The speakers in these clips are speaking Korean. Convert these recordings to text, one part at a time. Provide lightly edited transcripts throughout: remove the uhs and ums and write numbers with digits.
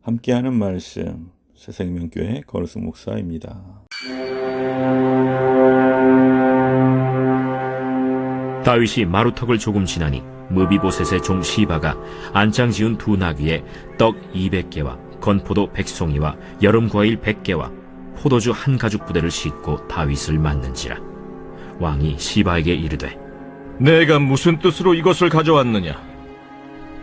함께하는 말씀 새생명교회 거루승 목사입니다. 다윗이 마루턱을 조금 지나니 무비보셋의 종 시바가 안장 지은 두 나귀에 떡 200개와 건포도 100송이와 여름과일 100개와 포도주 한 가죽 부대를 싣고 다윗을 맞는지라. 왕이 시바에게 이르되, 내가 무슨 뜻으로 이것을 가져왔느냐?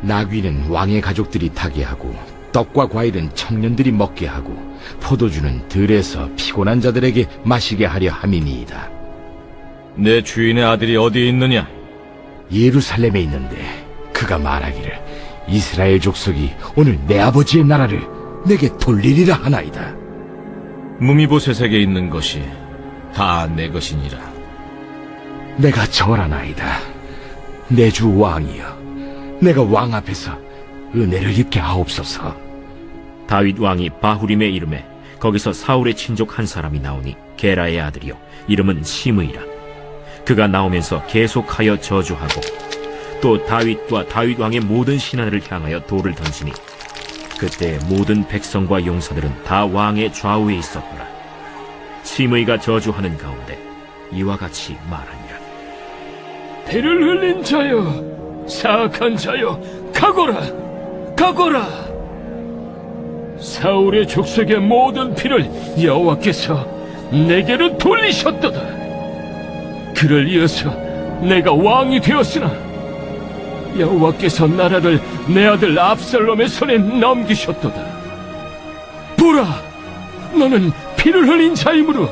나귀는 왕의 가족들이 타게 하고 떡과 과일은 청년들이 먹게 하고 포도주는 들에서 피곤한 자들에게 마시게 하려 함이니이다. 내 주인의 아들이 어디 있느냐? 예루살렘에 있는데 그가 말하기를 이스라엘 족속이 오늘 내 아버지의 나라를 내게 돌리리라 하나이다. 무미보셋에게 있는 것이 다 내 것이니라. 내가 절하나이다. 내 주 왕이여, 내가 왕 앞에서 은혜를 입게 하옵소서. 다윗 왕이 바후림에 이름에 거기서 사울의 친족 한 사람이 나오니 게라의 아들이요 이름은 시므이라. 그가 나오면서 계속하여 저주하고 또 다윗과 다윗 왕의 모든 신하들을 향하여 돌을 던지니 그때 모든 백성과 용사들은 다 왕의 좌우에 있었더라. 시므이가 저주하는 가운데 이와 같이 말하니라. 피를 흘린 자여, 사악한 자여, 가거라, 가거라. 사울의 족속의 모든 피를 여호와께서 내게로 돌리셨도다. 그를 이어서 내가 왕이 되었으나 여호와께서 나라를 내 아들 압살롬의 손에 넘기셨도다. 보라, 너는 피를 흘린 자이므로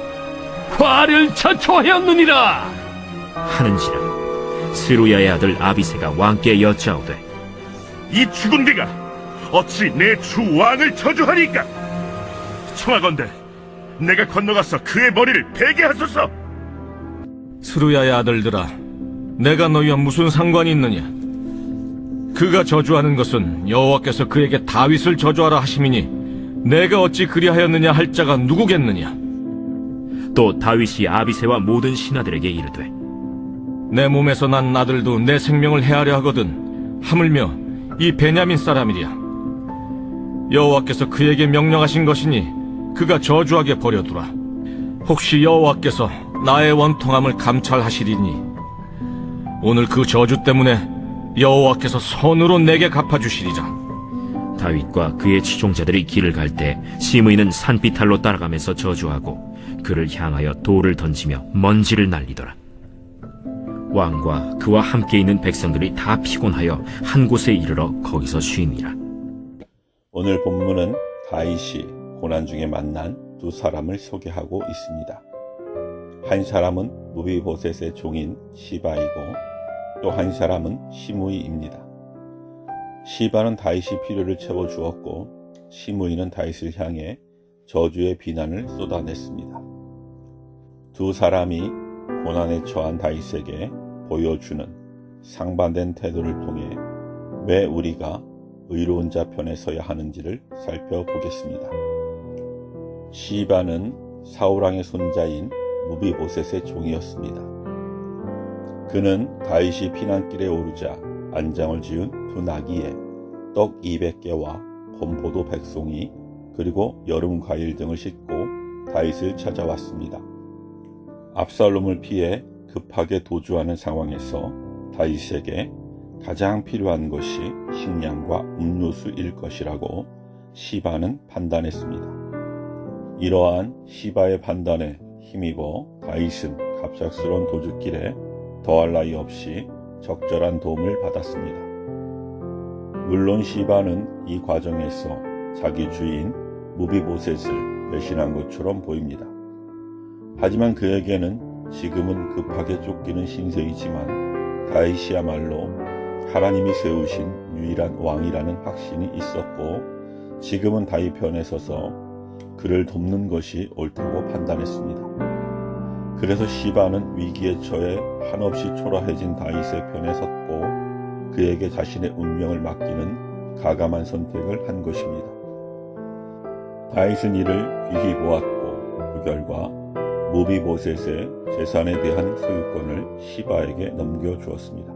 화를 자초하였느니라 하는지라. 스루야의 아들 아비새가 왕께 여짜오되, 이 죽은 비가 어찌 내 주 왕을 저주하리까? 청하건대 내가 건너가서 그의 머리를 베게 하소서. 스루야의 아들들아, 내가 너희와 무슨 상관이 있느냐? 그가 저주하는 것은 여호와께서 그에게 다윗을 저주하라 하심이니 내가 어찌 그리하였느냐 할 자가 누구겠느냐? 또 다윗이 아비새와 모든 신하들에게 이르되, 내 몸에서 난 아들도 내 생명을 해하려 하거든 하물며 이 베냐민 사람이랴. 여호와께서 그에게 명령하신 것이니 그가 저주하게 버려두라. 혹시 여호와께서 나의 원통함을 감찰하시리니 오늘 그 저주 때문에 여호와께서 손으로 내게 갚아주시리라. 다윗과 그의 추종자들이 길을 갈 때 시므이는 산비탈로 따라가면서 저주하고 그를 향하여 돌을 던지며 먼지를 날리더라. 왕과 그와 함께 있는 백성들이 다 피곤하여 한 곳에 이르러 거기서 쉼이라. 오늘 본문은 다윗이 고난 중에 만난 두 사람을 소개하고 있습니다. 한 사람은 무비보셋의 종인 시바이고 또 한 사람은 시므이입니다. 시바는 다윗이 필요를 채워주었고 시므이는 다윗을 향해 저주의 비난을 쏟아냈습니다. 두 사람이 고난에 처한 다윗에게 보여주는 상반된 태도를 통해 왜 우리가 의로운 자 편에 서야 하는지를 살펴보겠습니다. 시바는 사울왕의 손자인 무비보셋의 종이었습니다. 그는 다윗이 피난길에 오르자 안장을 지은 두 나귀에 떡 200개와 건포도 100송이 그리고 여름 과일 등을 싣고 다윗을 찾아왔습니다. 압살롬을 피해 급하게 도주하는 상황에서 다윗에게 가장 필요한 것이 식량과 음료수일 것이라고 시바는 판단했습니다. 이러한 시바의 판단에 힘입어 다윗은 갑작스러운 도주길에 더할 나위 없이 적절한 도움을 받았습니다. 물론 시바는 이 과정에서 자기 주인 무비보셋을 배신한 것처럼 보입니다. 하지만 그에게는 지금은 급하게 쫓기는 신세이지만 다윗이야말로 하나님이 세우신 유일한 왕이라는 확신이 있었고 지금은 다윗 편에 서서 그를 돕는 것이 옳다고 판단했습니다. 그래서 시바는 위기에 처해 한없이 초라해진 다윗의 편에 섰고 그에게 자신의 운명을 맡기는 가감한 선택을 한 것입니다. 다윗은 이를 귀히 보았고 그 결과 무비보셋의 재산에 대한 소유권을 시바에게 넘겨주었습니다.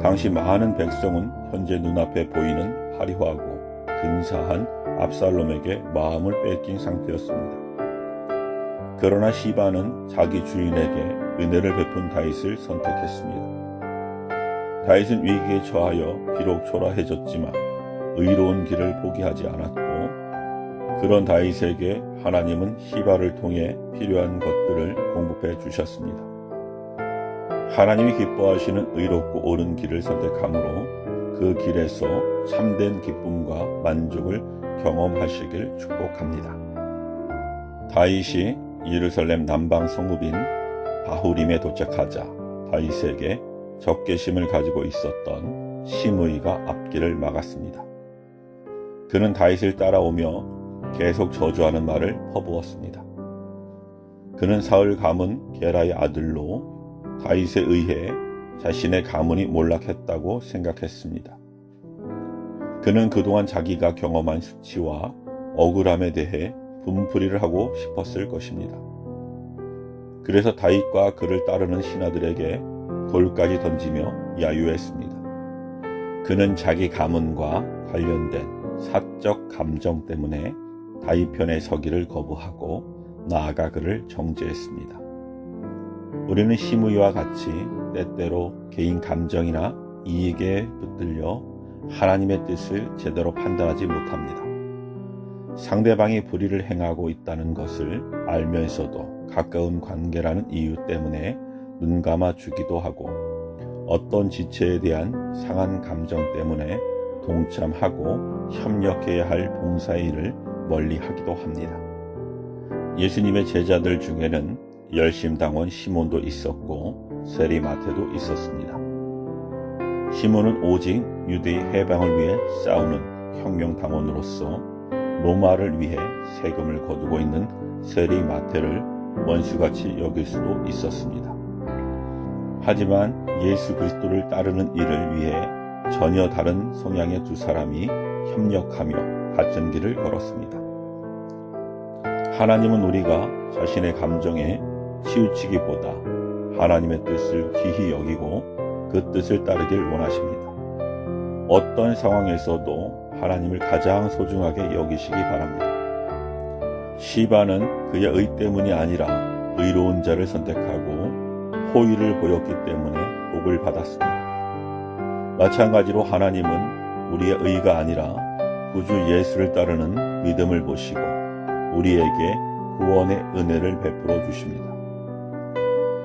당시 많은 백성은 현재 눈앞에 보이는 화려하고 근사한 압살롬에게 마음을 뺏긴 상태였습니다. 그러나 시바는 자기 주인에게 은혜를 베푼 다윗을 선택했습니다. 다윗은 위기에 처하여 비록 초라해졌지만 의로운 길을 포기하지 않았고, 그런 다윗에게 하나님은 시바를 통해 필요한 것들을 공급해 주셨습니다. 하나님이 기뻐하시는 의롭고 옳은 길을 선택함으로 그 길에서 참된 기쁨과 만족을 경험하시길 축복합니다. 다윗이 예루살렘 남방 성읍인 바후림에 도착하자 다윗에게 적개심을 가지고 있었던 시므이가 앞길을 막았습니다. 그는 다윗을 따라오며 계속 저주하는 말을 퍼부었습니다. 그는 사울 가문 게라의 아들로 다윗에 의해 자신의 가문이 몰락했다고 생각했습니다. 그는 그동안 자기가 경험한 수치와 억울함에 대해 분풀이를 하고 싶었을 것입니다. 그래서 다윗과 그를 따르는 신하들에게 돌까지 던지며 야유했습니다. 그는 자기 가문과 관련된 사적 감정 때문에 다윗 편에 서기를 거부하고 나아가 그를 정죄했습니다. 우리는 시므이와 같이 때때로 개인 감정이나 이익에 붙들려 하나님의 뜻을 제대로 판단하지 못합니다. 상대방이 불의를 행하고 있다는 것을 알면서도 가까운 관계라는 이유 때문에 눈 감아주기도 하고, 어떤 지체에 대한 상한 감정 때문에 동참하고 협력해야 할 봉사의 일을 멀리하기도 합니다. 예수님의 제자들 중에는 열심당원 시몬도 있었고 세리마태도 있었습니다. 시몬은 오직 유대의 해방을 위해 싸우는 혁명당원으로서 로마를 위해 세금을 거두고 있는 세리마태를 원수같이 여길 수도 있었습니다. 하지만 예수 그리스도를 따르는 일을 위해 전혀 다른 성향의 두 사람이 협력하며 같은 길을 걸었습니다. 하나님은 우리가 자신의 감정에 치우치기보다 하나님의 뜻을 귀히 여기고 그 뜻을 따르길 원하십니다. 어떤 상황에서도 하나님을 가장 소중하게 여기시기 바랍니다. 시바는 그의 의 때문이 아니라 의로운 자를 선택하고 호의를 보였기 때문에 복을 받았습니다. 마찬가지로 하나님은 우리의 의가 아니라 구주 예수를 따르는 믿음을 보시고 우리에게 구원의 은혜를 베풀어 주십니다.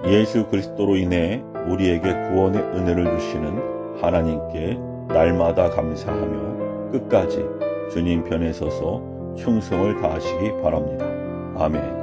예수 그리스도로 인해 우리에게 구원의 은혜를 주시는 하나님께 날마다 감사하며 끝까지 주님 편에 서서 충성을 다하시기 바랍니다. 아멘.